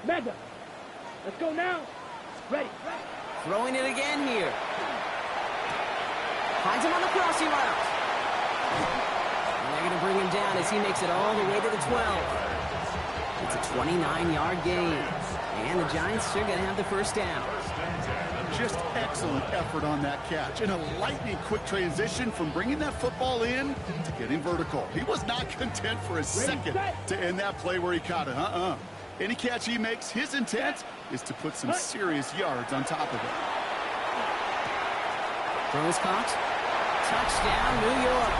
Mega. Let's go now. Ready. Throwing it again here. Finds him on the crossing route. And they're going to bring him down as he makes it all the way to the 12. It's a 29-yard gain. And the Giants are going to have the first down. Just excellent effort on that catch. And a lightning-quick transition from bringing that football in to getting vertical. He was not content for a second to end that play where he caught it. Any catch he makes, his intent is to put some serious yards on top of it. Throws caught. Touchdown, New York.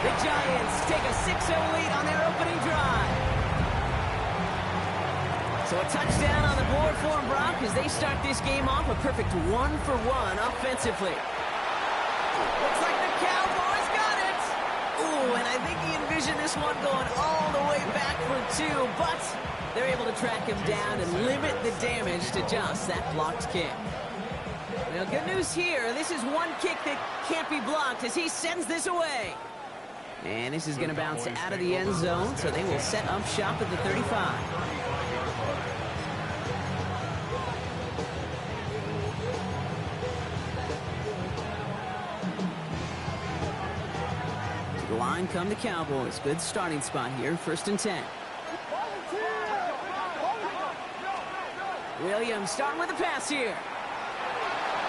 The Giants take a 6-0 lead on their opening drive. So a touchdown on the board for them, Brock, as they start this game off a perfect 1-for-1 offensively. Looks like the Cowboys got it. Ooh, and I think he envisioned this one going all the way back for 2, but they're able to track him down and limit the damage to just that blocked kick. Well, good news here. This is one kick that can't be blocked as he sends this away. And this is going to bounce out of the end zone, so they will set up shop at the 35. To the line come the Cowboys. Good starting spot here, 1st and 10. Williams starting with the pass here.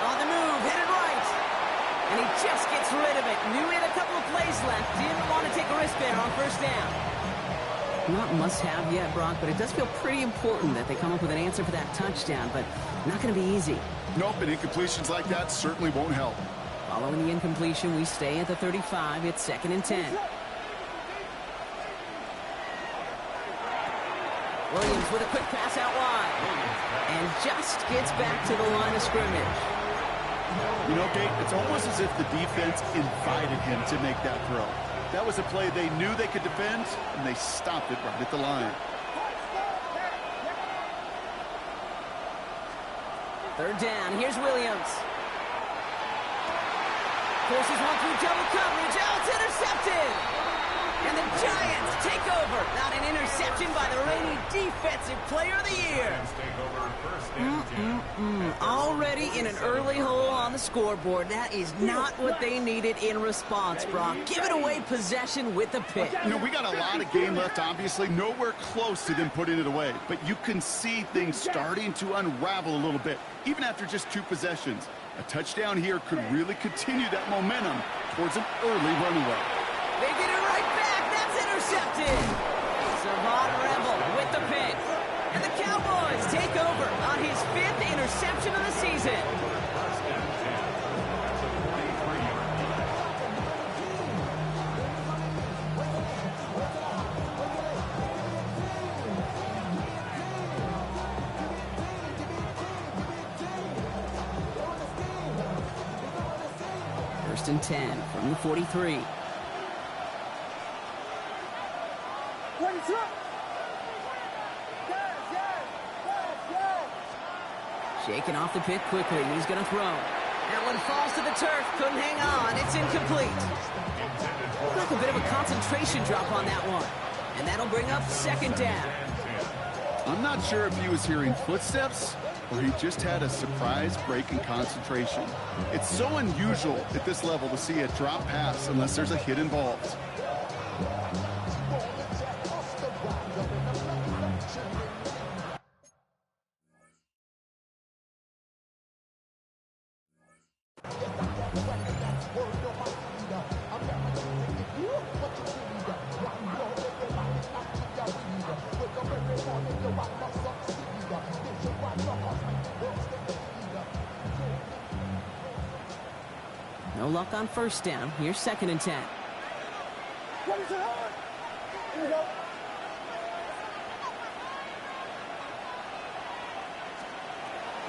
On the move, headed right. And he just gets rid of it. Knew he had a couple of plays left. Didn't want to take a risk there on 1st down. Not must-have yet, Brock, but it does feel pretty important that they come up with an answer for that touchdown, but not going to be easy. Nope, and incompletions like that certainly won't help. Following the incompletion, we stay at the 35. It's 2nd and 10. Williams with a quick pass out wide. And just gets back to the line of scrimmage. You know, Kate, it's almost as if the defense invited him to make that throw. That was a play they knew they could defend, and they stopped it right at the line. 3rd down. Here's Williams. Forces one through double coverage. Oh, it's intercepted. And the Giants take over. Not an interception by the reigning Defensive Player of the Year. Already in an early hole on the scoreboard. That is not what they needed in response, Brock. Give it away possession with the pick. You know, we got a lot of game left, obviously. Nowhere close to them putting it away. But you can see things starting to unravel a little bit, even after just 2 possessions. A touchdown here could really continue that momentum towards an early runaway. They get it right back. That's intercepted. Savant Rebel with the pick. And the Cowboys take over on his 5th interception of the season. First and 10 from the 43. Shaking off the pick quickly. He's going to throw. That one falls to the turf. Couldn't hang on. It's incomplete. Like a bit of a concentration drop on that one. And that'll bring up 2nd down. I'm not sure if he was hearing footsteps or he just had a surprise break in concentration. It's so unusual at this level to see a drop pass unless there's a hit involved. No luck on 1st down. Here's 2nd and 10.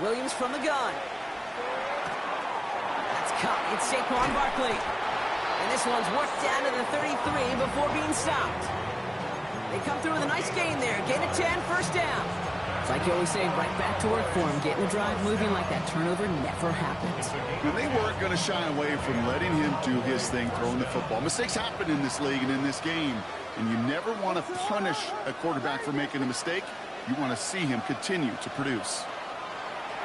Williams from the gun. That's caught. It's Saquon Barkley. And this one's worked down to the 33 before being stopped. They come through with a nice gain there. Gain of 10, 1st down. It's like you always say, right back to work for him. Getting the drive moving like that turnover never happens. And they weren't going to shy away from letting him do his thing, throwing the football. Mistakes happen in this league and in this game. And you never want to punish a quarterback for making a mistake. You want to see him continue to produce.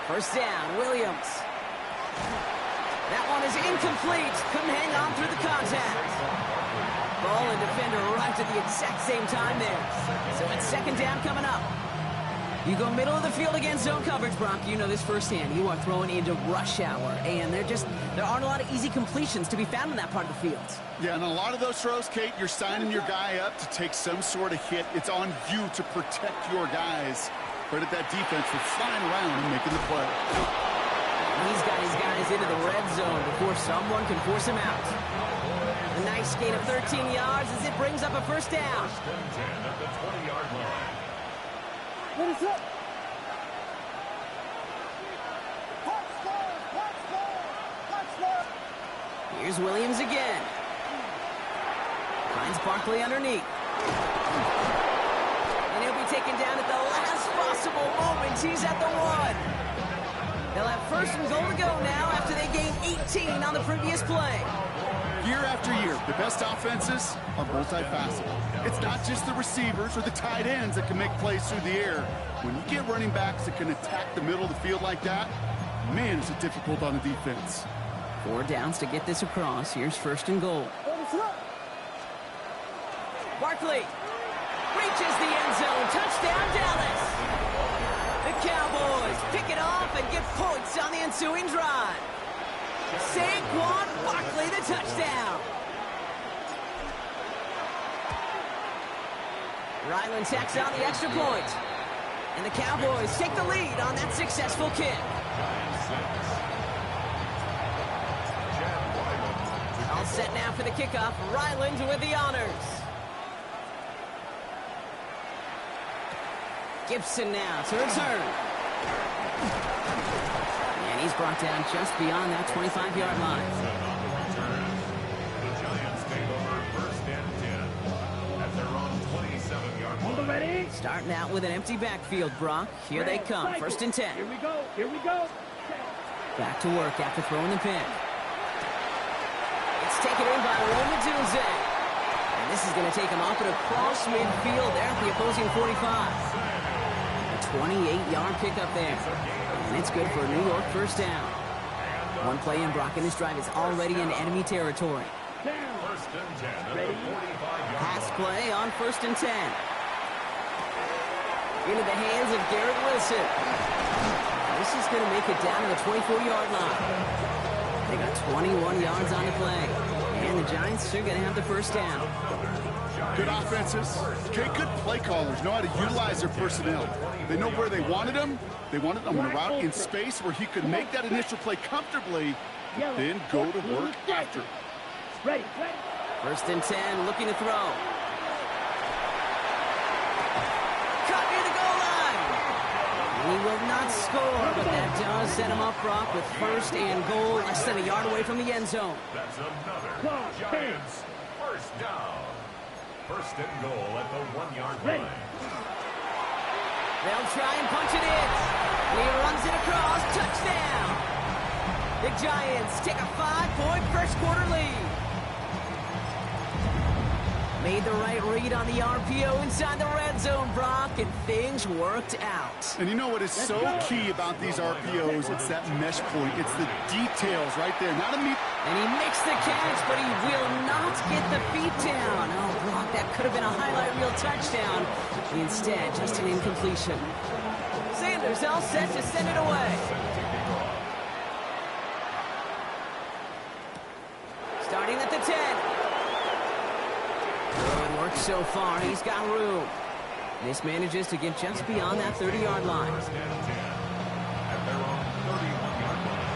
First down, Williams. That one is incomplete. Couldn't hang on through the contact. Ball and defender arrived at the exact same time there. So it's second down coming up. You go middle of the field against zone coverage, Brock. You know this firsthand. You are throwing into rush hour, and there aren't a lot of easy completions to be found in that part of the field. Yeah, and a lot of those throws, Kate, you're signing your guy up to take some sort of hit. It's on you to protect your guys. Credit that defense for flying around and making the play. He's got his guys into the red zone before someone can force him out. A nice gain of 13 yards as it brings up a first down. First and 10 at the 20-yard line. What is up? Here's Williams again. Finds Barkley underneath. And he'll be taken down at the last possible moment. He's at the 1. They'll have first and goal to go now after they gained 18 on the previous play. Year after year, the best offenses are multifaceted. It's not just the receivers or the tight ends that can make plays through the air. When you get running backs that can attack the middle of the field like that, man, is it difficult on the defense. 4 downs to get this across. Here's first and goal. Barkley reaches the end zone. Touchdown, Dallas. The Cowboys pick it off and get points on the ensuing drive. Saquon Barkley, the touchdown. Ryland tacks on the extra point. And the Cowboys take the lead on that successful kick. All set now for the kickoff. Ryland with the honors. Gibson now to return. And he's brought down just beyond that 25-yard line. The Giants take over first and 10 at their own 27-yard line. Ready? Starting out with an empty backfield, Brock. Here they come, first and 10. Here we go. Here we go. Back to work after throwing the pick. It's taken in by Roman Dunze. And this is going to take him off and across midfield there at the opposing 45. A 28-yard pickup there. And it's good for a New York first down. One play in, Brock, and this drive is already in enemy territory. First and 10 at the 45-yard Pass line. play on first and 10. Into the hands of Garrett Wilson. This is going to make it down to the 24-yard line. They got 21 yards on the play. And the Giants are going to have the first down. Good offenses. Okay, good play callers know how to utilize their personnel. They know where they wanted him. They wanted him on a route in space where he could make that initial play comfortably, then go to work after. Ready. First and 10, looking to throw. Cut near the goal line. He will not score, but that does set him up, Brock, with first and goal, less than a yard away from the end zone. That's another Giants first down. First and goal at the 1-yard line. They'll try and punch it in. He runs it across. Touchdown. The Giants take a 5-point first quarter lead. Made the right read on the RPO inside the red zone, Brock, and things worked out. And you know what is so key about these RPOs? It's that mesh point. It's the details right there. Not a And he makes the catch, but he will not get the feet down. Oh, Brock, that could have been a highlight reel touchdown. Instead, just an incompletion. Sanders all set to send it away. Starting at the 10. Good work so far. He's got room. This manages to get just beyond that 30-yard line. First and 10 at their own 31-yard line.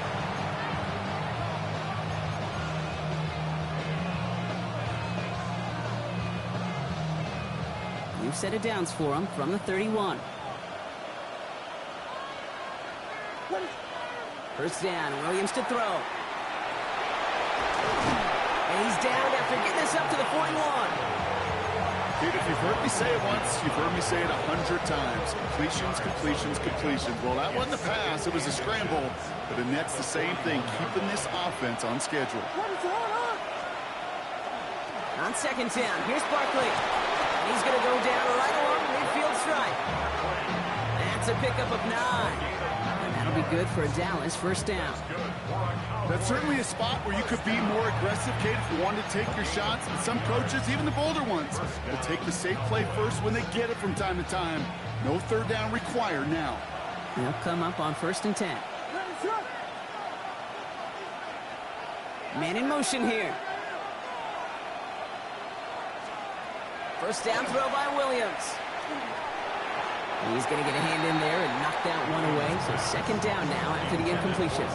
New set of downs for him from the 31. First down, Williams to throw. And he's down after getting this up to the 41. Dude, if you've heard me say it once, you've heard me say it 100 times. Completions. Well, that wasn't a pass. It was a scramble. But the Nets, the same thing, keeping this offense on schedule. On second down, here's Barkley. He's going to go down right along the midfield stripe. That's a pickup of 9. And that'll be good for a Dallas first down. That's certainly a spot where you could be more aggressive, Kate, if you wanted to take your shots. And some coaches, even the bolder ones, will take the safe play first when they get it from time to time. No third down required now. They'll come up on 1st and 10. Man in motion here. First down throw by Williams. He's going to get a hand in there and knock that one away. So 2nd down now after the incompletion.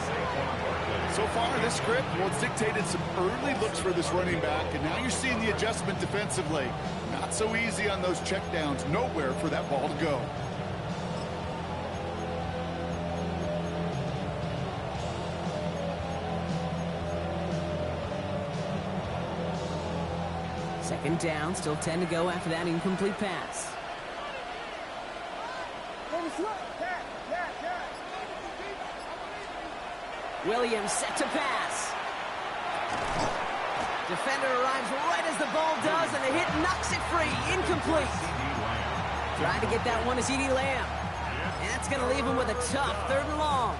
So far, this script, well, it's dictated some early looks for this running back, and now you're seeing the adjustment defensively. Not so easy on those checkdowns. Nowhere for that ball to go. Second down, still 10 to go after that incomplete pass. Williams set to pass. Defender arrives right as the ball does, and the hit knocks it free. Incomplete. Trying to get that one to CeeDee Lamb. And that's going to leave him with a tough 3rd and long.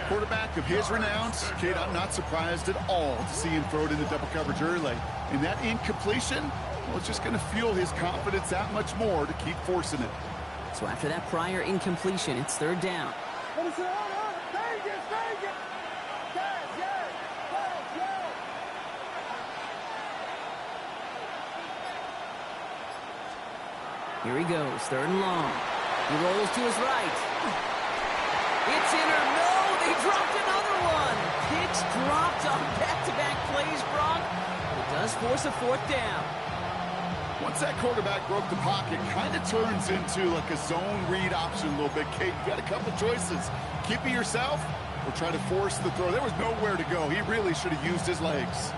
Quarterback of his renounce, Kate, I'm not surprised at all to see him throw it into double coverage early. And that incompletion, well, it's just going to fuel his confidence that much more to keep forcing it. So after that prior incompletion, it's 3rd down. Here he goes, 3rd and long. He rolls to his right. It's in or no, they dropped another one. Picks dropped on back-to-back plays, Brock. It does force a 4th down. Once that quarterback broke the pocket, kind of turns into like a zone read option a little bit. Kate, you got a couple choices. Keep it yourself or try to force the throw. There was nowhere to go. He really should have used his legs.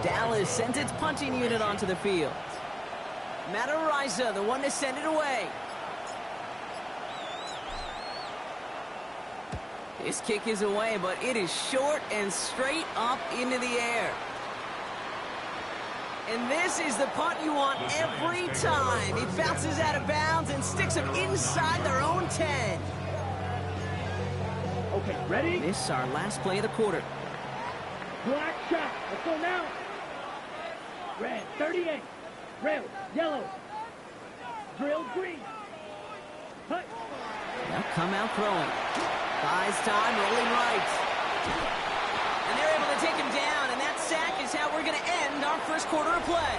Dallas sent its punting unit onto the field. Matt Araiza, the one to send it away. This kick is away, but it is short and straight up into the air. And this is the punt you want every time. He bounces out of bounds and sticks them inside their own 10. Okay, ready? This is our last play of the quarter. Black shot. Let's go now. Red, 38. Red, yellow. Drill, green. Hut. They'll come out throwing. Buys time, rolling right. And they're able to take him down, and that sack is how we're going to end our first quarter of play.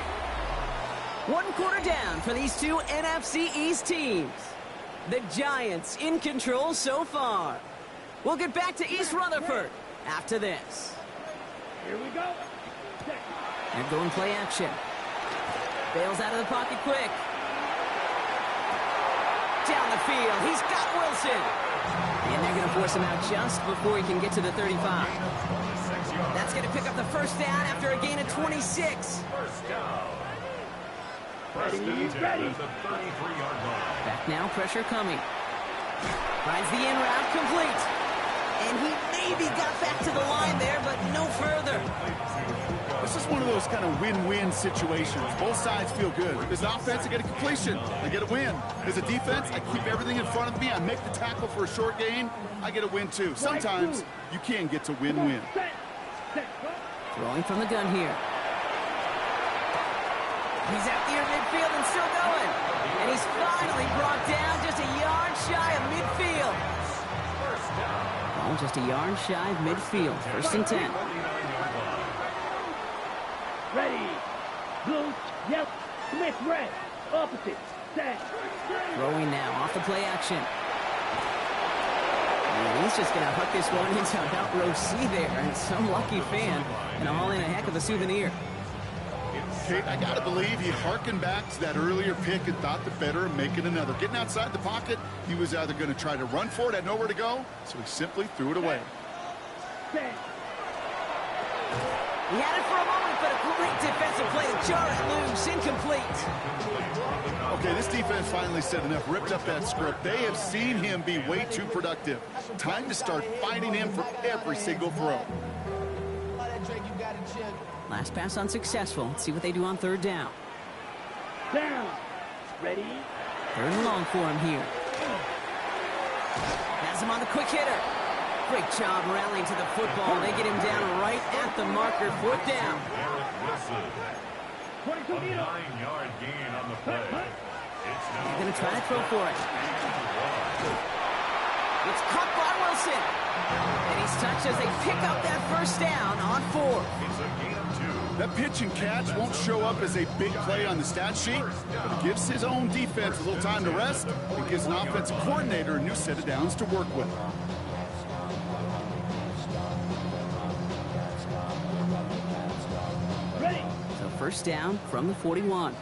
1 quarter down for these two NFC East teams. The Giants in control so far. We'll get back to East Rutherford after this. Here we go. They're going play action. Bails out of the pocket quick. Down the field. He's got Wilson. And they're going to force him out just before he can get to the 35. That's going to pick up the first down after a gain of 26. Ready. Back now, pressure coming. Finds the in route complete. And he maybe got back to the line there, but no further. This is one of those kind of win-win situations. Both sides feel good. As an offense, I get a completion. I get a win. As a defense, I keep everything in front of me. I make the tackle for a short gain. I get a win, too. Sometimes you can get to win-win. Throwing from the gun here. He's out near midfield and still going. And he's finally brought down just a yard shy of midfield. Oh, just a yard shy of midfield. 1st and 10. Ready. Blue, yellow, Smith, red. Opposite. Set. Throwing now off the play action. And he's just going to hook this one into about row C there. And some lucky fan and haul in a heck of a souvenir. Kate, I got to believe he harkened back to that earlier pick and thought the better of making another. Getting outside the pocket, he was either going to try to run for it, had nowhere to go, so he simply threw it away. Set. He had it for a moment, but a great defensive play to jar it loose. Incomplete. Okay, this defense finally said enough, ripped up that script. They have seen him be way too productive. Time to start fighting him for every single throw. Last pass unsuccessful. Let's see what they do on third down. Down. Ready? Third and long for him here. Has him on the quick hitter. Great job rallying to the football. They get him down right at the marker. Fourth down. 9-yard gain on the play. They're going to try to throw for it. It's caught by Wilson. And he's touched as they pick up that first down on 4. It's a gain of 2. That pitch and catch won't show up as a big play on the stat sheet, but it gives his own defense a little time to rest and gives an offensive coordinator a new set of downs to work with. Ready? So first down from the 41.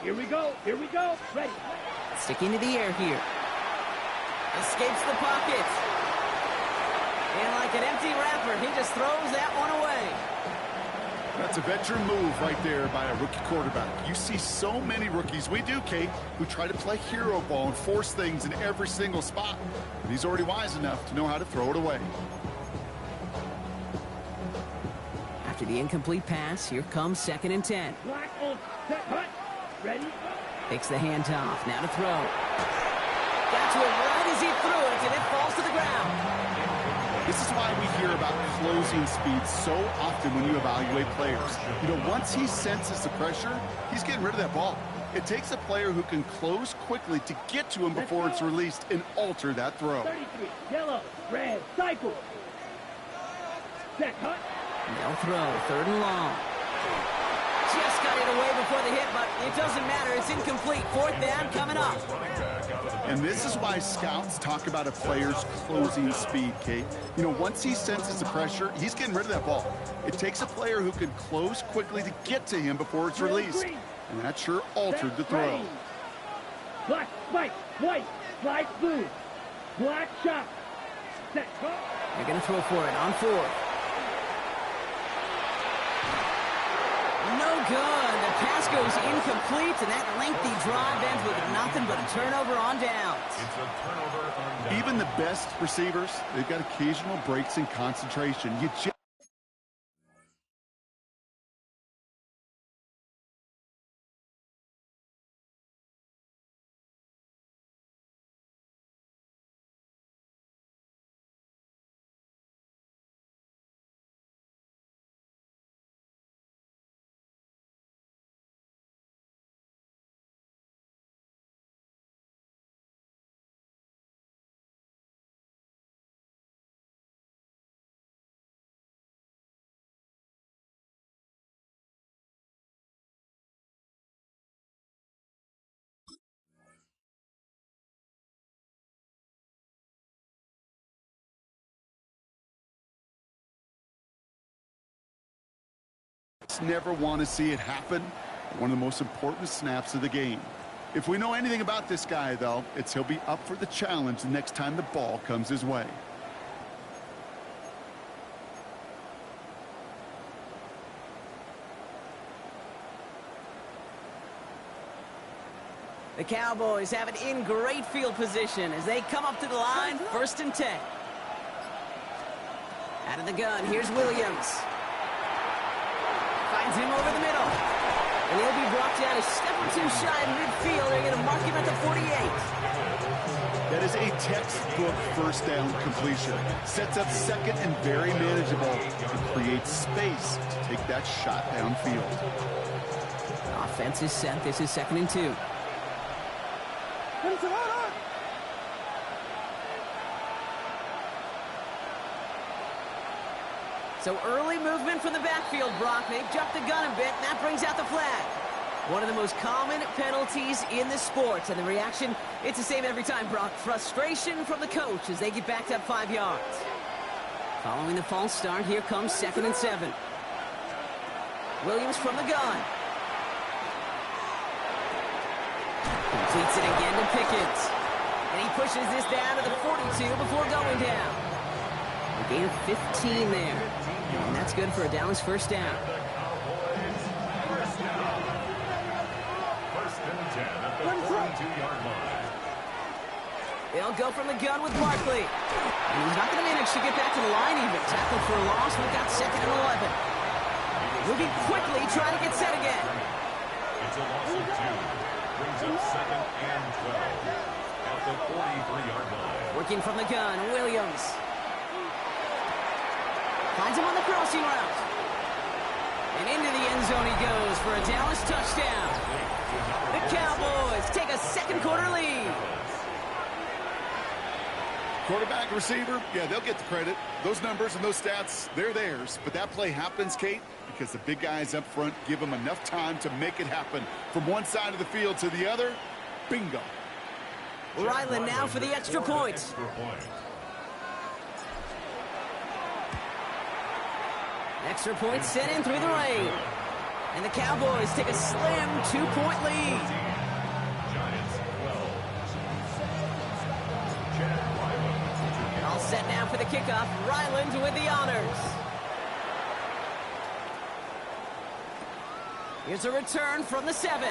Here we go. Here we go. Ready? Sticking to the air here. Escapes the pocket. And like an empty wrapper, he just throws that one away. That's a veteran move right there by a rookie quarterback. You see so many rookies, we do, Kate, who try to play hero ball and force things in every single spot. But he's already wise enough to know how to throw it away. After the incomplete pass, here comes 2nd and 10. Black on set. Cut. Ready? Takes the handoff. Now to throw. Got to it right as he threw it, and it falls to the ground. This is why we hear about closing speed so often when you evaluate players. You know, once he senses the pressure, he's getting rid of that ball. It takes a player who can close quickly to get to him before it's released and alter that throw. 33. Yellow. Red. Cycle. Set. Cut. They'll throw. 3rd and long. Just got it away before the hit, but it doesn't matter. It's incomplete. 4th down coming up. And this is why scouts talk about a player's closing speed, Kate. You know, once he senses the pressure, he's getting rid of that ball. It takes a player who can close quickly to get to him before it's released. And that sure altered the throw. Black, white, white, light blue, black shot. Set. Cut. They're going to throw for it on 4th. No good. The pass goes incomplete, and that lengthy drive ends with nothing but a turnover on downs. It's a turnover on downs. Even the best receivers, they've got occasional breaks in concentration. You just never want to see it happen. One of the most important snaps of the game. If we know anything about this guy, though, it's he'll be up for the challenge the next time the ball comes his way. The Cowboys have it in great field position as they come up to the line, 1st and 10. Out of the gun, here's Williams. Finds him over the middle. And he'll be brought down a step or two shy of midfield. They're going to mark him at the 48. That is a textbook first down completion. Sets up 2nd and very manageable and creates space to take that shot downfield. Offense is set. This is 2nd and 2. So early movement from the backfield, Brock. They've jumped the gun a bit, and that brings out the flag. One of the most common penalties in the sport, and the reaction, it's the same every time, Brock. Frustration from the coach as they get backed up 5 yards. Following the false start, here comes 2nd and 7. Williams from the gun. Completes it again to Pickens. And he pushes this down to the 42 before going down. The Gain of 15 there. And that's good for a Dallas first down. First and 10 at the 42-yard line. They'll go from the gun with Barkley. And he's not going to manage to get back to the line even. Tackled for a loss. We've got second and 11. Moving quickly, trying to get set again. It's a loss of 2. Brings up second and 12 at the 43-yard line. Working from the gun, Williams. Finds him on the crossing route. And into the end zone he goes for a Dallas touchdown. The Cowboys take a second quarter lead. Quarterback, receiver, yeah, they'll get the credit. Those numbers and those stats, they're theirs. But that play happens, Kate, because the big guys up front give them enough time to make it happen. From one side of the field to the other, bingo. Ryland now for the extra point. Extra point sent in through the rain. And the Cowboys take a slim 2-point lead. All set now for the kickoff. Ryland with the honors. Here's a return from the 7.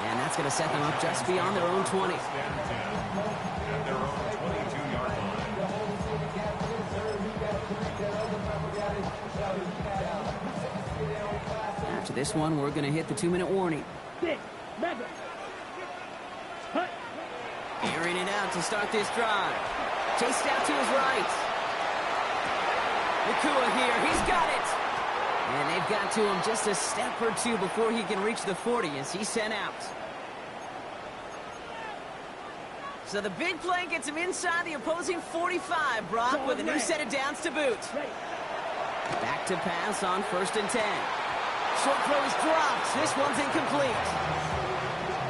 And that's going to set them up just beyond their own 20. At their own 22-yard line. After this one, we're going to hit the 2-minute warning. Airing it out to start this drive. Chased out to his right. Nakua here. He's got it. And they've got to him just a step or two before he can reach the 40 as he's sent out. So the big play gets him inside the opposing 45, Brock, with a new set of downs to boot. Back to pass on 1st and 10. Short throw is dropped. This one's incomplete.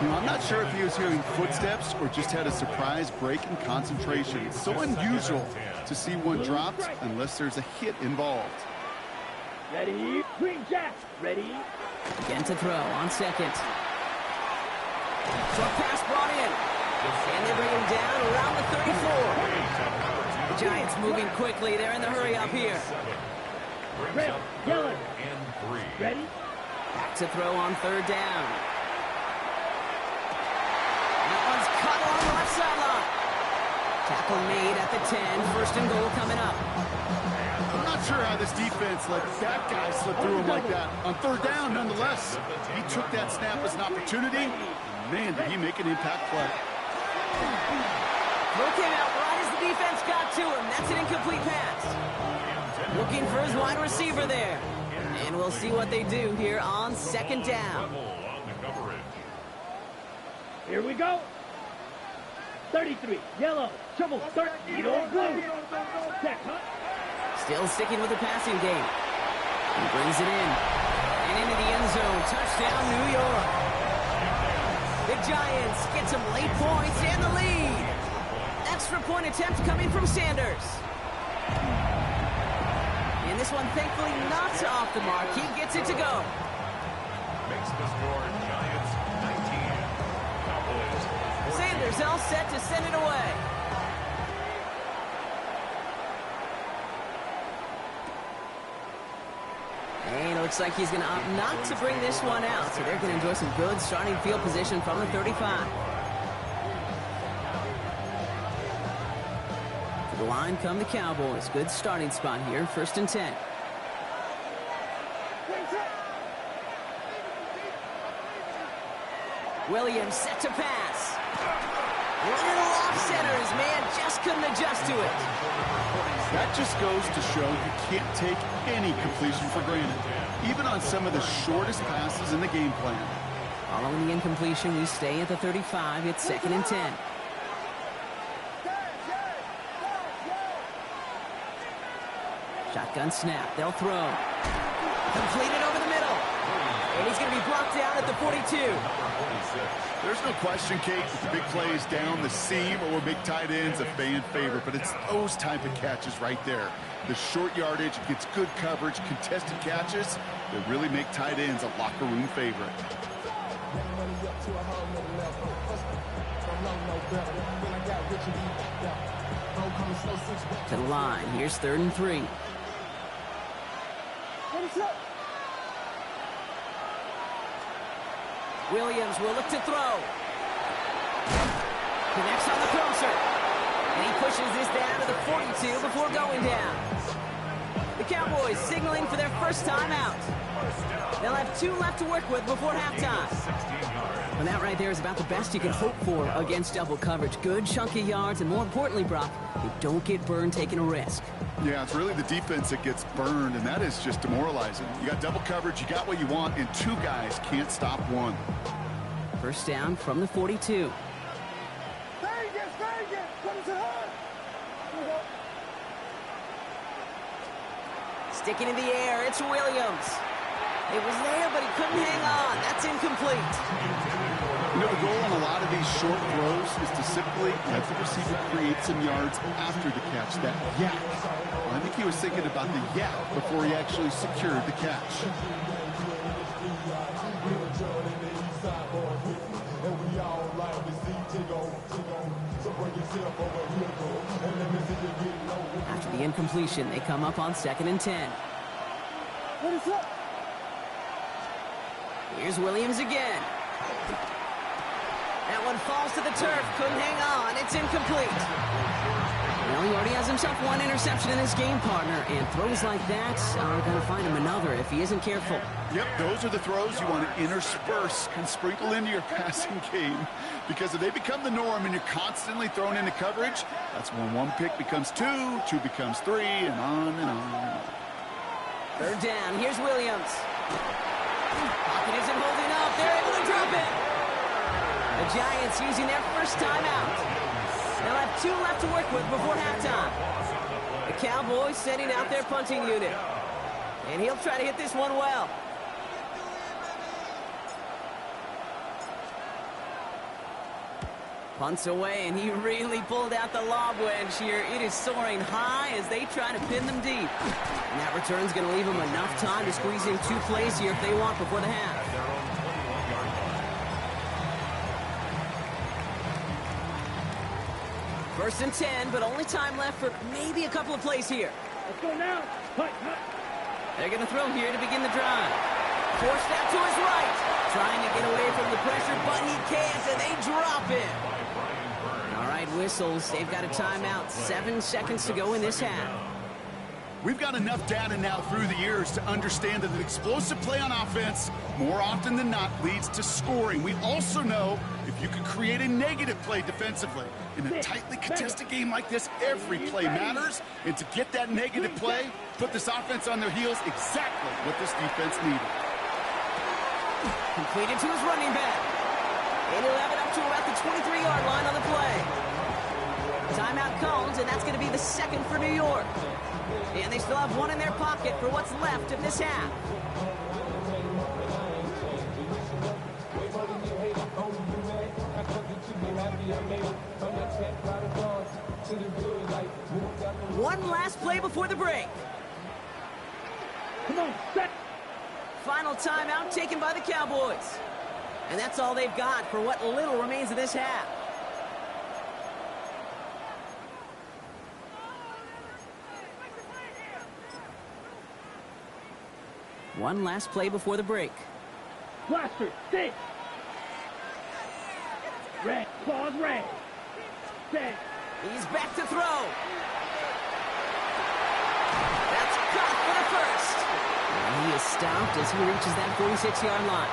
You know, I'm not sure if he was hearing footsteps or just had a surprise break in concentration. It's so unusual to see one dropped unless there's a hit involved. Ready? Green Jack. Ready? Again to throw on 2nd. Short pass brought in. And they bring him down around the 34. The Giants moving quickly. They're in the hurry up here. Red, yellow, and 3. Ready? Back to throw on 3rd down. That one's cut along the left sideline. Tackle made at the 10. 1st and goal coming up. I'm not sure how this defense let that guy slip through him like that. On 3rd down, nonetheless, he took that snap as an opportunity. Man, did he make an impact play. Throw came out right as the defense got to him. That's an incomplete pass. Looking for his wide receiver there. And we'll see what they do here on 2nd down. Here we go. 33. Yellow. Trouble. Start. Blue. Check. Still sticking with the passing game. He brings it in. And into the end zone. Touchdown, New York. The Giants get some late points and the lead. Extra point attempt coming from Sanders. And this one thankfully not off the mark. He gets it to go. Makes the score Giants 19. Cowboys 14. Sanders all set to send it away. And it looks like he's going to opt not to bring this one out. So they're going to enjoy some good starting field position from the 35. To the line come the Cowboys. Good starting spot here. 1st and 10. Williams set to pass. Little off center. His man just couldn't adjust to it. That just goes to show you can't take any completion for granted, even on some of the shortest passes in the game plan. Following the incompletion, we stay at the 35. It's 2nd and 10. Shotgun snap. They'll throw. Completed over the middle. And he's going to be blocked down at the 42. There's no question, Kate, that the big plays down the seam or big tight ends a fan favorite, but it's those type of catches right there. The short yardage gets good coverage, contested catches that really make tight ends a locker room favorite. To the line. Here's 3rd and 3. Williams will look to throw. Connects on the crosser. And he pushes this down to the 42 before going down. The Cowboys signaling for their first timeout. They'll have 2 left to work with before halftime. And that right there is about the best you can hope for against double coverage. Good chunky yards, and more importantly, Brock, they don't get burned taking a risk. Yeah, it's really the defense that gets burned, and that is just demoralizing. You got double coverage, you got what you want, and 2 guys can't stop one. First down from the 42. Sticking in the air, it's Williams. It was there, but he couldn't hang on. That's incomplete. You know, the goal on a lot of these short throws is to simply let the receiver create some yards after the catch, that yak. Well, I think he was thinking about the yak before he actually secured the catch. After the incompletion, they come up on 2nd and 10. What is up? Here's Williams again. That one falls to the turf. Couldn't hang on. It's incomplete. Well, he already has himself 1 interception in his game, partner, and throws like that are going to find him another if he isn't careful. Yep, those are the throws you want to intersperse and sprinkle into your passing game, because if they become the norm and you're constantly thrown into coverage, that's when 1 pick becomes 2, 2 becomes 3, and on and on and on. 3rd down. Here's Williams. Pocket isn't holding up. They're able to drop it. The Giants using their first timeout. They'll have 2 left to work with before halftime. The Cowboys sending out their punting unit. And he'll try to hit this one well. Punts away, and he really pulled out the lob wedge here. It is soaring high as they try to pin them deep. And that return's going to leave them enough time to squeeze in 2 plays here if they want before the half. First and 10, but only time left for maybe a couple of plays here. Let's go now. Hut. They're going to throw here to begin the drive. Forced out to his right. Trying to get away from the pressure, but he can't, and they drop it. All right, whistles. They've got a timeout. 7 seconds to go in this half. We've got enough data now through the years to understand that an explosive play on offense, more often than not, leads to scoring. We also know if you can create a negative play defensively. In a tightly contested game like this, every play matters. And to get that negative play, put this offense on their heels, exactly what this defense needed. Completed to his running back. And he'll have it up to about the 23-yard line on the play. Timeout comes, and that's going to be the 2nd for New York. And they still have 1 in their pocket for what's left of this half. One last play before the break. Come on, set. Final timeout taken by the Cowboys. And that's all they've got for what little remains of this half. One last play before the break. Blaster, stick. Red, claws red. Set. He's back to throw. That's caught for the first. And he is stopped as he reaches that 46-yard line.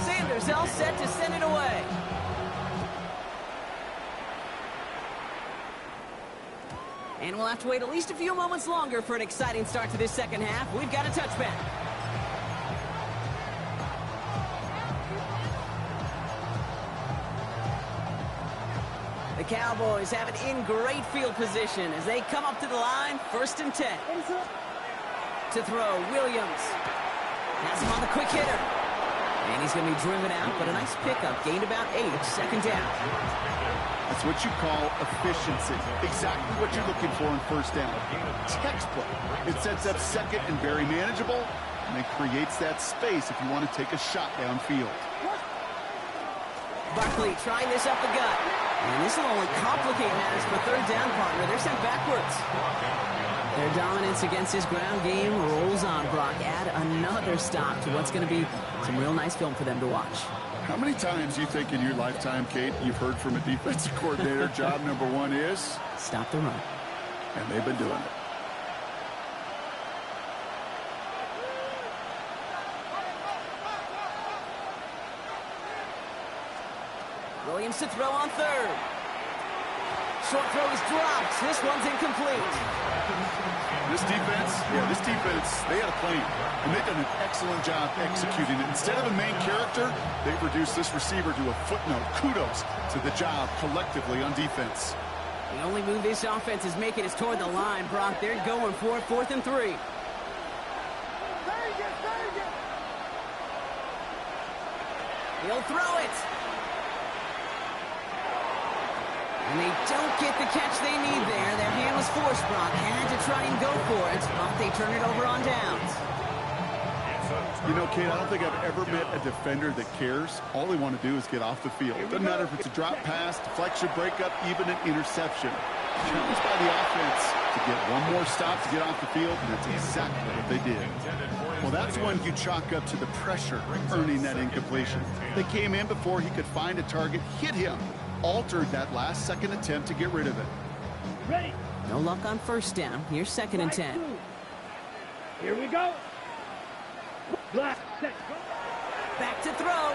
Sanders all set to send it away. And we'll have to wait at least a few moments longer for an exciting start to this second half. We've got a touchback. The Cowboys have it in great field position as they come up to the line, 1st and 10. To throw, Williams has him on the quick hitter. And he's going to be driven out, but a nice pickup. Gained about 8, second down. That's what you call efficiency. Exactly what you're looking for in first down. Textbook. It sets up second and very manageable, and it creates that space if you want to take a shot downfield. Barkley trying this up the gut. And this will only complicate matters for third down, partner. They're sent backwards. Their dominance against his ground game rolls on, Brock. Add another stop to what's going to be some real nice film for them to watch. How many times do you think in your lifetime, Kate, you've heard from a defensive coordinator, job number 1 is? Stop the run. And they've been doing it. Williams to throw on third. Short throw is dropped. This one's incomplete. This defense, they had a plan, and they've done an excellent job executing it. Instead of a main character, they've reduced this receiver to a footnote. Kudos to the job collectively on defense. The only move this offense is making is toward the line, Brock. They're going for it, 4th and 3. He'll throw it. And they don't get the catch they need there. Their hand was forced, Brock. Had to try and go for it, but they turn it over on downs. You know, Kate, I don't think I've ever met a defender that cares. All they want to do is get off the field. Doesn't matter if it's a drop pass, deflection, breakup, even an interception. Challenged by the offense to get one more stop to get off the field, and that's exactly what they did. Well, that's when you chalk up to the pressure earning that incompletion. They came in before he could find a target, hit him, altered that last second attempt to get rid of it. Ready. No luck on first down. Here's 2nd and 10. Here we go. Black, set, go. Back to throw.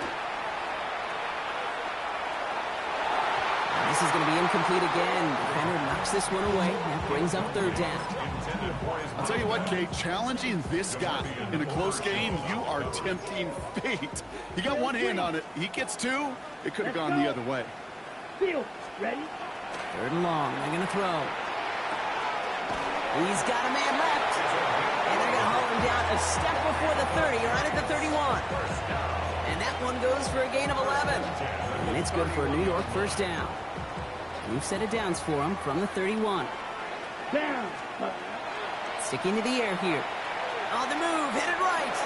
And this is going to be incomplete again. Defender knocks this one away. That brings up third down. I'll tell you what, Kate, challenging this guy in a close game, you are tempting fate. He got one hand on it. He gets 2. It could have gone the other way. Field. Ready. 3rd and long. They're going to throw. He's got a man left. And they're going to haul him down a step before the 30, right at the 31. And that one goes for a gain of 11. And it's good for a New York first down. New set of downs for him from the 31. Down. Sticking to the air here. On the move, headed right.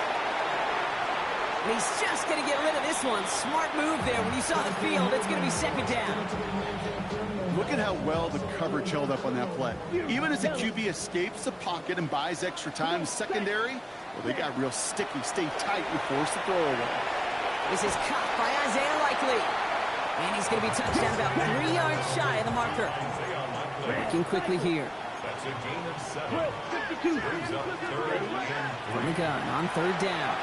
And he's just going to get rid of this one. Smart move there. When you saw the field, it's going to be 2nd down. Look at how well the coverage held up on that play. Even as the QB escapes the pocket and buys extra time, secondary, well, they got real sticky, stay tight, and force the throw away. This is caught by Isaiah Likely. And he's going to be touched down about 3 yards shy of the marker. Working quickly here. That's a gain of 7. 52. From the gun on 3rd down.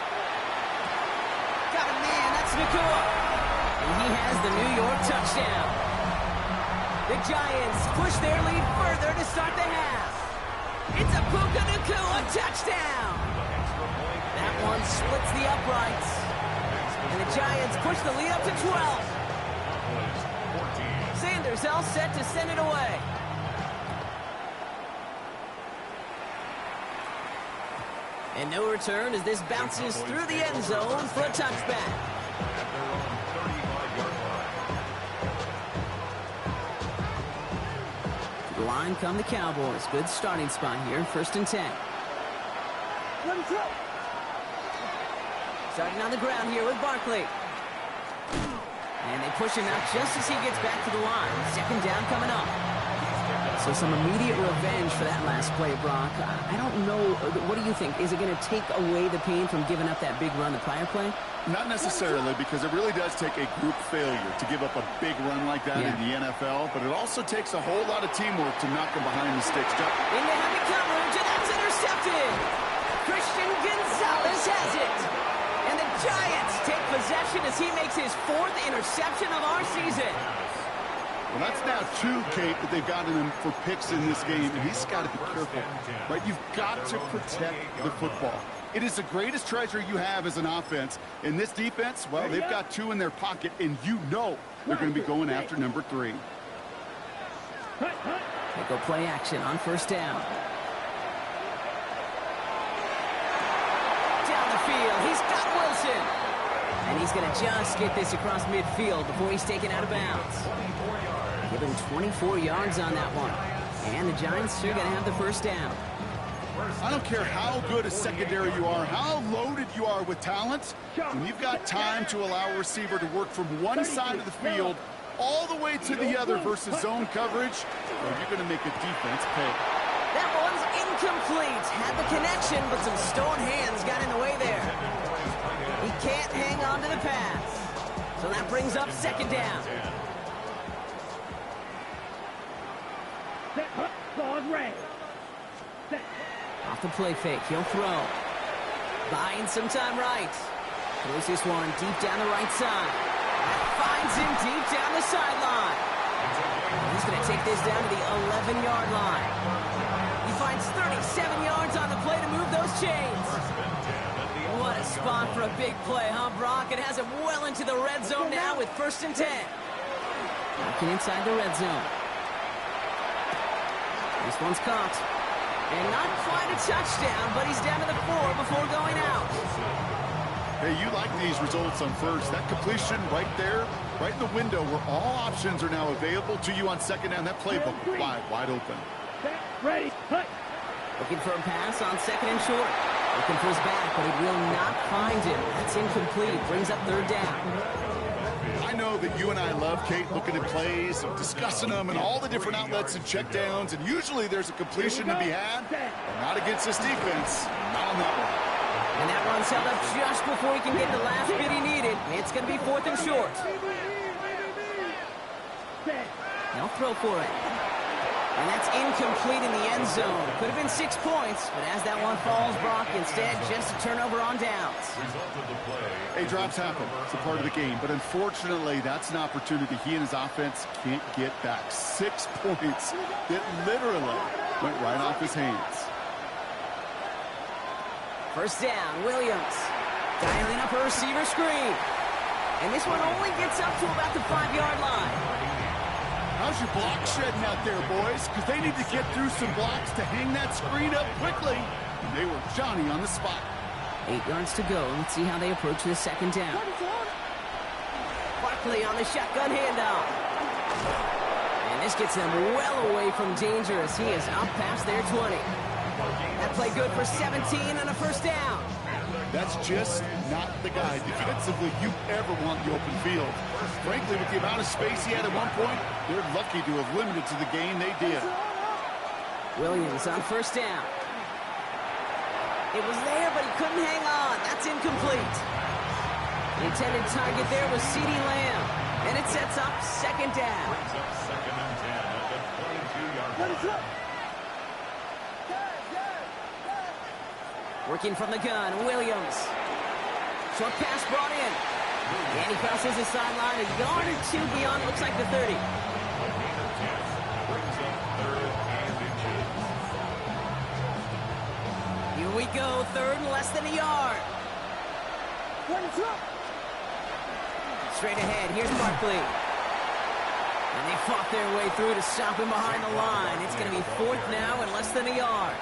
Got a man, that's Nakua. And he has the New York touchdown. The Giants push their lead further to start the half. It's a Puka Nakua touchdown. That one splits the uprights. And the Giants push the lead up to 12. Sanders all set to send it away. And no return as this bounces through the end zone for a touchback. To the line come the Cowboys. Good starting spot here, 1st and 10. Starting on the ground here with Barkley. And they push him out just as he gets back to the line. 2nd down coming up. So some immediate revenge for that last play, Brock. I don't know. What do you think? Is it going to take away the pain from giving up that big run the prior play? Not necessarily, because it really does take a group failure to give up a big run like that in the NFL, but it also takes a whole lot of teamwork to knock them behind the sticks. Into heavy coverage, and that's intercepted. Christian Gonzalez has it. And the Giants take possession as he makes his 4th interception of our season. Well, that's now 2, Kate, that they've gotten him for picks in this game, and he's got to be careful, right? You've got to protect the football. It is the greatest treasure you have as an offense. In this defense, well, they've got 2 in their pocket, and you know they're going to be going after number 3. They go play action on 1st down. Down the field, he's got Wilson. And he's going to just get this across midfield before he's taken out of bounds. Give him 24 yards on that one. And the Giants are going to have the first down. I don't care how good a secondary you are, how loaded you are with talent, when you've got time to allow a receiver to work from one side of the field all the way to the other versus zone coverage, well, you're going to make a defense pay. That one's incomplete. Had the connection, but some stone hands got in the way there. He can't hang on to the pass. So that brings up second down. Off the play fake, he'll throw. Buying some time right. Throws this one deep down the right side. Finds him deep down the sideline. He's going to take this down to the 11-yard line. He finds 37 yards on the play to move those chains. What a spot for a big play, huh, Brock? It has him well into the red zone now with 1st and 10. Looking inside the red zone. This one's caught. And not quite a touchdown, but he's down to the 4 before going out. Hey, you like these results on first. That completion right there, right in the window where all options are now available to you on second down. That playbook wide open. Ready, cut. Looking for a pass on second and short. Looking for his back, but he will not find him. That's incomplete. Brings up 3rd down. I know that you and I love, Kate, looking at plays and discussing them and all the different outlets and checkdowns, and usually there's a completion to be had, but not against this defense. Not on that one. And that one's held up just before he can get the last bit he needed. It's going to be 4th and short. They'll throw for it. And that's incomplete in the end zone. Could have been 6 points, but as that one falls, Brock, instead just a turnover on downs. Hey, drops happen. It's a part of the game. But unfortunately, that's an opportunity he and his offense can't get back. 6 points that literally went right off his hands. First down, Williams. Dialing up a receiver screen. And this one only gets up to about the 5-yard line. How's your block shedding out there, boys? Because they need to get through some blocks to hang that screen up quickly. And they were Johnny on the spot. 8 yards to go. Let's see how they approach this second down. Barkley on the shotgun handoff. And this gets them well away from danger as he is up past their 20. That play good for 17 and a first down. That's just not the guy defensively you ever want in the open field. Frankly, with the amount of space he had at one point, they're lucky to have limited to the game they did. Williams on first down. It was there, but he couldn't hang on. That's incomplete. The intended target there was CeeDee Lamb. And it sets up second down. Second and 10 at the 22-yard line. Working from the gun, Williams. Short pass brought in. And he crosses the sideline a yard or 2 beyond, looks like the 30. Here we go, 3rd and less than a yard. Straight ahead, here's Barkley. And they fought their way through to stop him behind the line. It's going to be 4th now and less than a yard.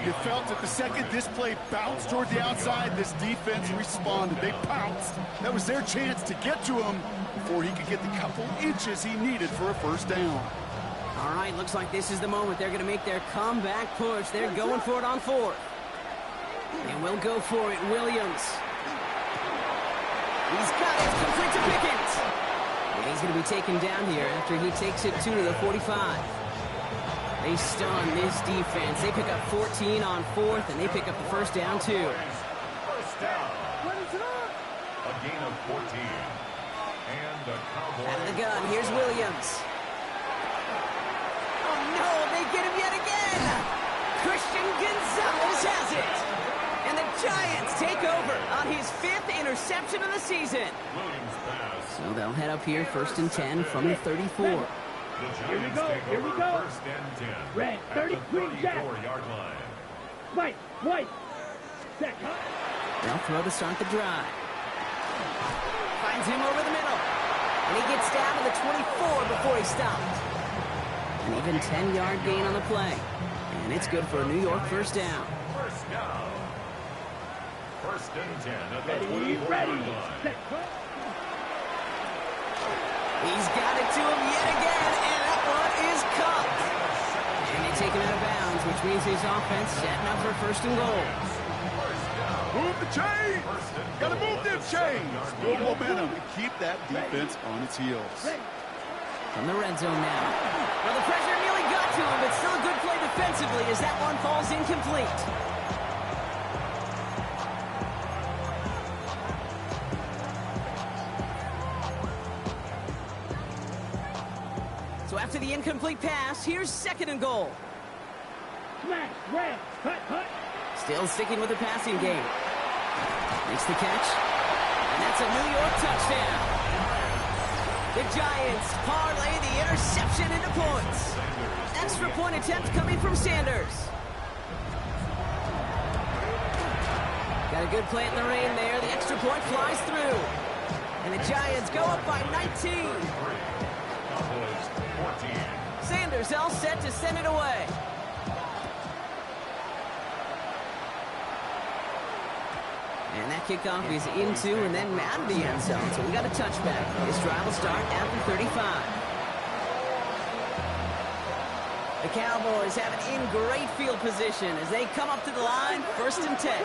You felt that the second this play bounced toward the outside, this defense responded. They pounced. That was their chance to get to him before he could get the couple inches he needed for a first down. All right, looks like this is the moment they're going to make their comeback push. They're going for it on 4th. And we'll go for it, Williams. He's got it, complete to Pickens. And he's going to be taken down here after he takes it to the 45. They stun this defense. They pick up 14 on 4th, and they pick up the first down, too. First down. A gain of 14. And the Cowboys. Out of the gun, here's Williams. Oh, no, they get him yet again. Christian Gonzalez has it. And the Giants take over on his 5th interception of the season. Williams pass. So they'll head up here, 1st and 10 from the 34. Here we go, here we go. First and 10. Red, 30, green, jack. 34-yard line. White. Set. They'll throw to start the drive. Finds him over the middle. And he gets down to the 24 before he stopped. An even 10-yard gain on the play. And it's good for a New York first down. First down. First and 10 at the Ready, 24 ready. line. Set. He's got it to him yet again, and that one is caught. And they take him out of bounds, which means his offense setting up for first and goal. Move the chains! Gotta move them chains! Build momentum and keep that defense on its heels. From the red zone now. Well, the pressure nearly got to him, but still a good play defensively as that one falls incomplete. So after the incomplete pass, here's second and goal. Smash, red, cut. Still sticking with the passing game. Makes the catch. And that's a New York touchdown. The Giants parlay the interception into points. Extra point attempt coming from Sanders. Got a good play in the rain there. The extra point flies through. And the Giants go up by 19. Sanders all set to send it away. And that kickoff is into and then out of the end zone. So we got a touchback. This drive will start at the 35. The Cowboys have it in great field position as they come up to the line, first and 10.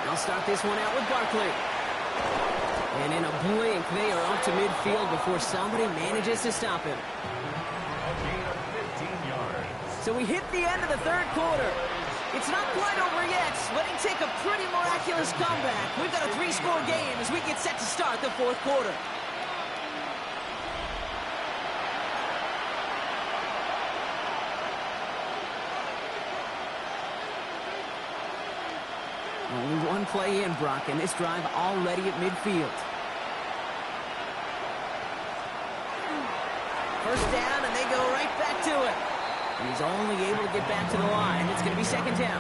They'll start this one out with Barkley. And in a blink, they are up to midfield before somebody manages to stop him. A gain of 15 yards. So we hit the end of the third quarter. It's not quite over yet, but it take a pretty miraculous comeback. We've got a 3-score game as we get set to start the fourth quarter. Only one play in, Brock, and this drive already at midfield. First down, and they go right back to it. And he's only able to get back to the line. It's going to be second down.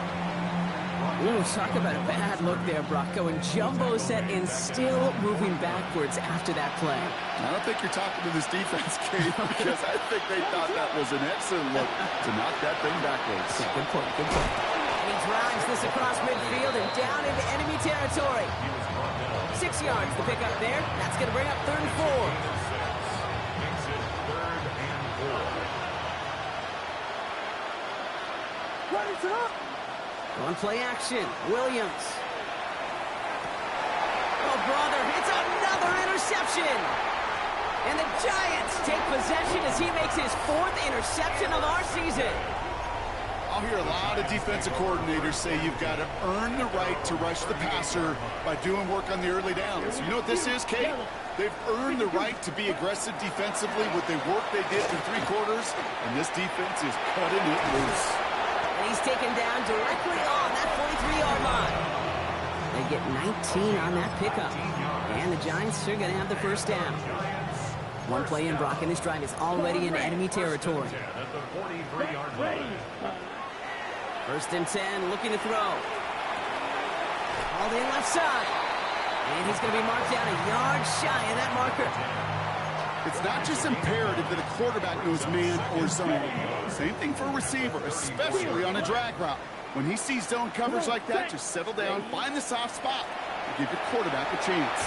Ooh, talk about a bad look there, Brock. Going jumbo set and still moving backwards after that play. I don't think you're talking to this defense, Kate, because I think they thought that was an excellent look to knock that thing backwards. Yeah, good point, good point. And he drives this across midfield and down into enemy territory. 6 yards to pick up there. That's going to bring up third and 4. On play action, Williams. Oh, brother, it's another interception. And the Giants take possession as he makes his 4th interception of our season. I'll hear a lot of defensive coordinators say you've got to earn the right to rush the passer by doing work on the early downs. You know what this is, Kate? They've earned the right to be aggressive defensively with the work they did through 3 quarters, and this defense is cutting it loose. And he's taken down directly on that 43-yard line. They get 19 on that pickup. And the Giants are going to have the first down. One play in, Brock, and this drive is already in enemy territory. First and 10, looking to throw. All in left side. And he's going to be marked down a yard shy of that marker. It's not just imperative that a quarterback knows man or zone. Same thing for a receiver, especially on a drag route. When he sees zone coverage like that, just settle down, find the soft spot, and give your quarterback a chance.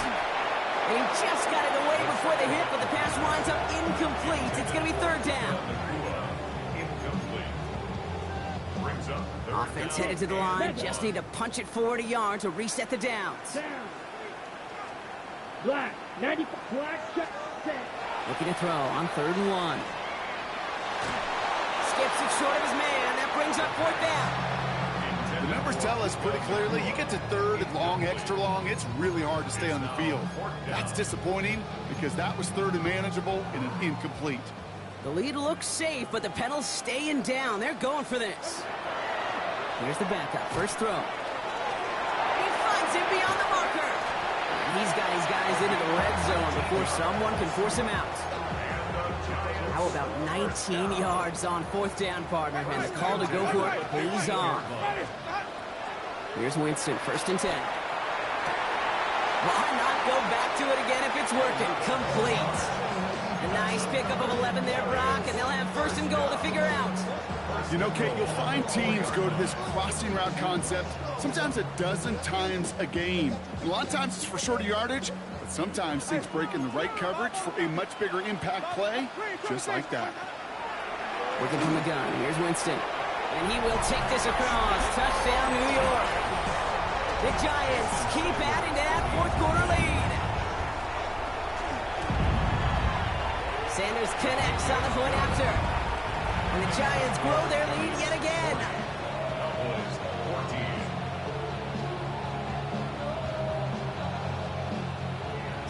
And he just got it away before the hit, but the pass winds up incomplete. It's going to be third down. Offense headed to the line. Just need to punch it forward a yard to reset the downs. Black, 90, black, set. Looking to throw on third and 1. Skips it short of his man. That brings up fourth down. The numbers tell us pretty clearly, you get to third and long, extra long, it's really hard to stay on the field. That's disappointing because that was third and manageable and an incomplete. The lead looks safe, but the pedals staying down. They're going for this. Here's the backup. First throw. He finds him beyond the marker. And he's got his guys into the red zone before someone can force him out. How about 19 yards on fourth down, partner? And the call to go for it pays on. Here's Winston, first and 10. Why not go back to it again if it's working? Complete. A nice pickup of 11 there, Brock, and they'll have first and goal to figure out. You know, Kate, you'll find teams go to this crossing route concept sometimes a dozen times a game. And a lot of times it's for shorter yardage, but sometimes things break in the right coverage for a much bigger impact play, just like that. Working from the gun. Here's Winston. And he will take this across. Touchdown, New York. The Giants keep adding to that fourth quarter lead. Sanders connects on the point after. And the Giants grow their lead yet again. Cowboys 14.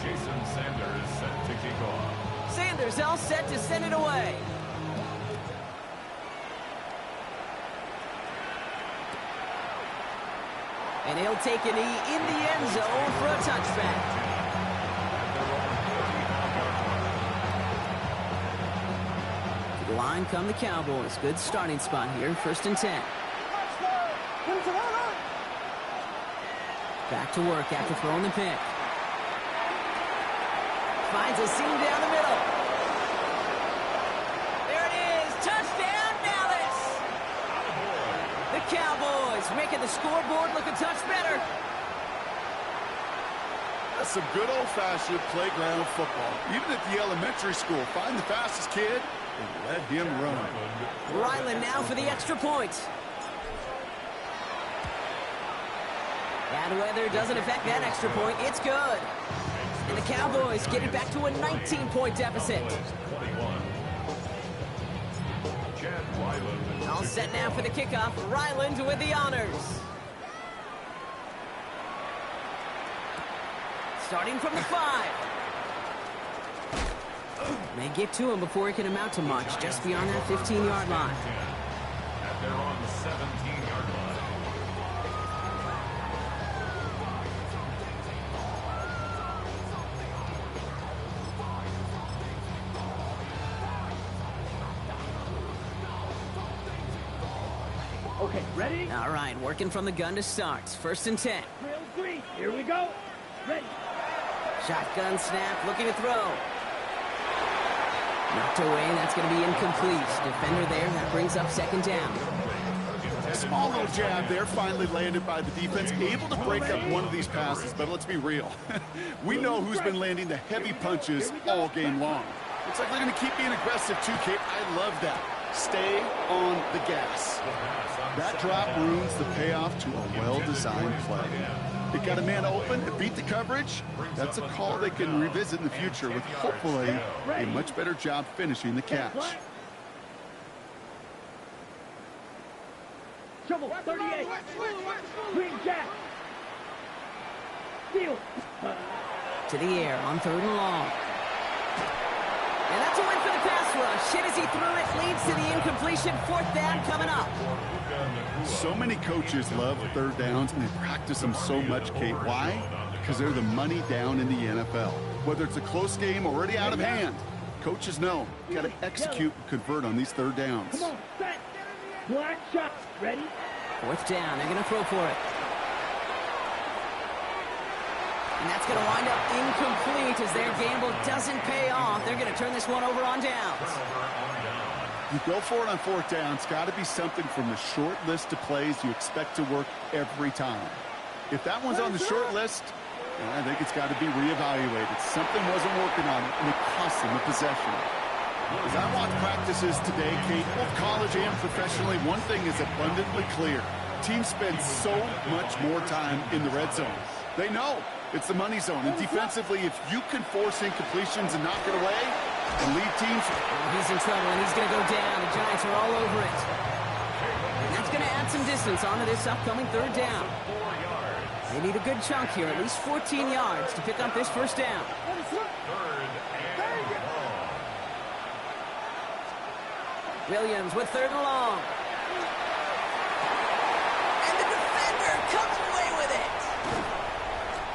Jason Sanders set to kick off. Sanders all set to send it away. And he'll take a knee in the end zone for a touchback. To the line come the Cowboys. Good starting spot here. First and 10. Back to work after throwing the pick. Finds a seam down the middle. There it is. Touchdown, Dallas. The Cowboys making the scoreboard look a touch better. That's some good old-fashioned playground football. Even at the elementary school, find the fastest kid and let him run. Ryland now for the extra point. Bad weather doesn't affect that extra point. It's good. And the Cowboys get it back to a 19-point deficit. All set now for the kickoff. Ryland with the honors. Starting from the 5. May get to him before he can amount to much, just beyond that 15-yard line. And they're on the 17-yard line. Okay, ready? All right, working from the gun to start. First and 10. Drill 3. Here we go. Ready. Shotgun snap, looking to throw. Knocked away, that's going to be incomplete. Defender there, that brings up second down. A small little jab there, finally landed by the defense. Able to break up one of these passes, but let's be real. We know who's been landing the heavy punches all game long. Looks like they're going to keep being aggressive too, Kate. I love that. Stay on the gas. That drop ruins the payoff to a well-designed play. It got a man open, it beat the coverage. That's a call they can revisit in the future with hopefully a much better job finishing the catch. Trouble 38. Green Jack. Steal. To the air on third and long. And that's a win for the pass rush. Hit as he threw it, leads to the incompletion. Fourth down coming up. So many coaches love third downs, and they practice them so much, Kate. Why? Because they're the money down in the NFL. Whether it's a close game already out of hand, coaches know you got to execute and convert on these third downs. Come on, set. Black shot. Ready? Fourth down. They're going to throw for it. And that's going to wind up incomplete as their gamble doesn't pay off. They're going to turn this one over on downs. You go for it on fourth down. It's got to be something from the short list of plays you expect to work every time. If that one's on the short list, I think it's got to be reevaluated. Something wasn't working on it, and it cost them the possession. As I watch practices today, Kate, both college and professionally, one thing is abundantly clear. Teams spend so much more time in the red zone. They know it's the money zone. And defensively, if you can force incompletions and knock it away and lead teams. Oh, he's in trouble, and he's going to go down. The Giants are all over it. And that's going to add some distance onto this upcoming third down. They need a good chunk here, at least 14 yards to pick up this first down. Williams with third and long. And the defender comes away with it.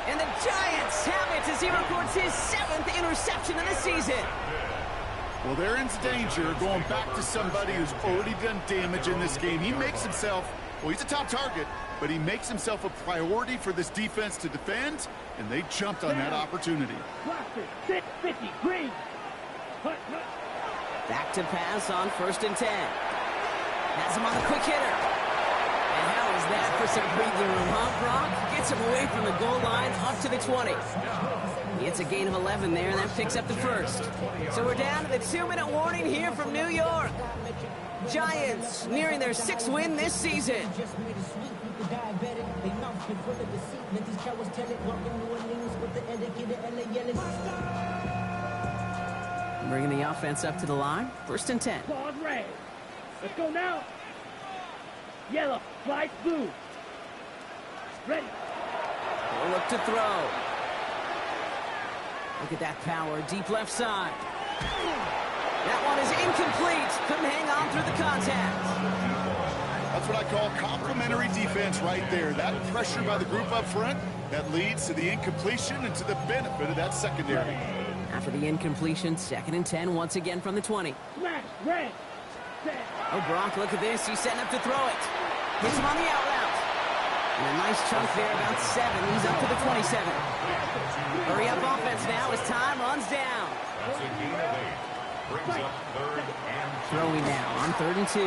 And the Giants have it as he records his 7th interception of the season. Well, they're in danger going back to somebody who's already done damage in this game. He makes himself, well, he's a top target, but he makes himself a priority for this defense to defend, and they jumped on that opportunity. Classic 650 green. Back to pass on 1st and 10. Has him on the quick hitter. And how is that for some breathing room, huh, Brock? Gets him away from the goal line up to the 20. He hits a gain of 11 there, and that picks up the first. So we're down to the 2-minute warning here from New York. Giants nearing their 6th win this season. Bringing the offense up to the line. 1st and 10. Claws red. Let's go now. Yellow. Flies blue. Ready. We'll look to throw. Look at that power. Deep left side. That one is incomplete. Couldn't hang on through the contact. That's what I call complimentary defense right there. That pressure by the group up front, that leads to the incompletion and to the benefit of that secondary. After the incompletion, 2nd and 10 once again from the 20. Smash. Red. Set. Oh, Brock, look at this. He's setting up to throw it. Hits him on the out route. And a nice chunk there, about 7. He's up to the 27. Hurry up offense now as time runs down. That's a gain of 8. Brings up 3rd and 2. Throwing now on 3rd and 2.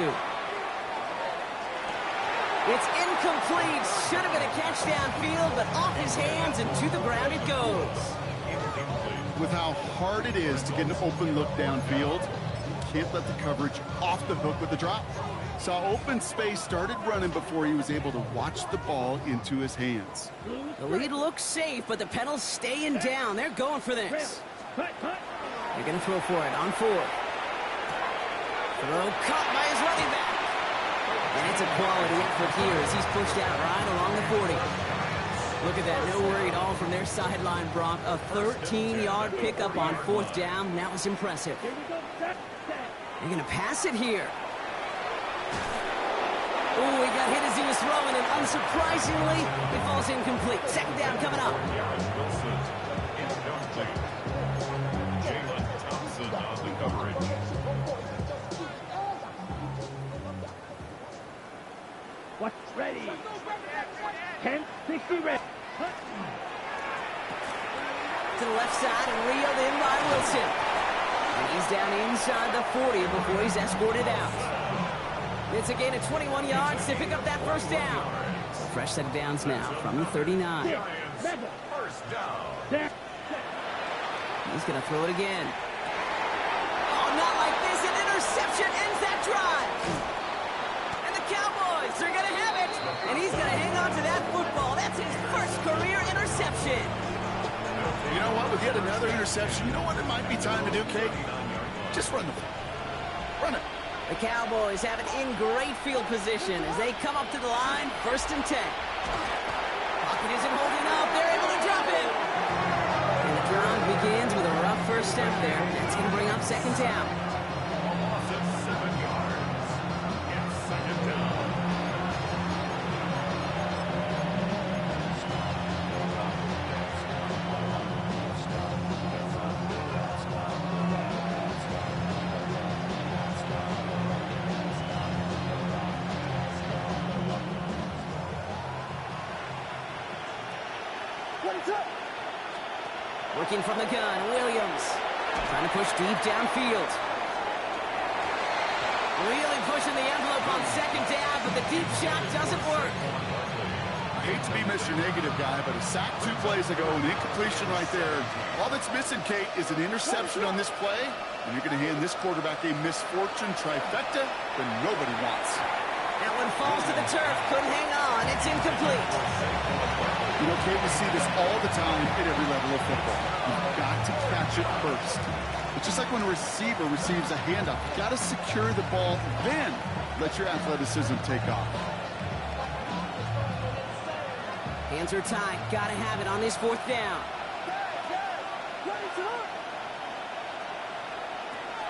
It's incomplete. Should have been a catch downfield, but off his hands and to the ground it goes. With how hard it is to get an open look downfield, you can't let the coverage off the hook with the drop. Saw open space, started running before he was able to watch the ball into his hands. The lead looks safe, but the pedals staying down. They're going for this. They're going to throw for it on 4th. Throw caught by his running back. And it's a quality effort here as he's pushed out right along the 40. Look at that, no worry at all from their sideline, Brock. A 13-yard pickup on 4th down. That was impressive. They're going to pass it here. Oh, he got hit as he was throwing, and unsurprisingly, it falls incomplete. 2nd down coming up. Jalen Thompson on the coverage. What's ready? 10, 60 red. To the left side and reeled in by Wilson. And he's down inside the 40 before he's escorted out. It's a gain of 21 yards to pick up that 1st down. Fresh set of downs now from the 39. First down. He's going to throw it again. Oh, not like this. An interception ends that drive. And the Cowboys are going to have it. And he's going to hang on to that football. That's his first career interception. You know what? With yet another interception, you know what it might be time to do, Kate? Just run the ball. Run it. The Cowboys have it in great field position as they come up to the line, 1st and 10. Pocket isn't holding up. They're able to drop it. And the drive begins with a rough first step there. That's going to bring up 2nd down. Loss of 7 yards. It's 2nd down. Working from the gun, Williams. Trying to push deep downfield. Really pushing the envelope on 2nd down, but the deep shot doesn't work. I hate to be Mr. Negative guy, but a sack 2 plays ago, an incompletion right there. All that's missing, Kate, is an interception on this play, and you're going to hand this quarterback a misfortune trifecta that nobody wants. That one falls to the turf. Couldn't hang on. It's incomplete. You know, Kate, we see this all the time at every level of football. You've got to catch it first. It's just like when a receiver receives a handoff. You've got to secure the ball, then let your athleticism take off. Hands are tight. Got to have it on this 4th down.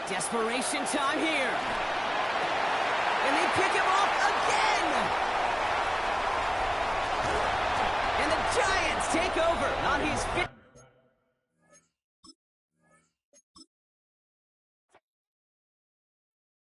Desperation time here. And they pick him off again. And the Giants take over on his 50.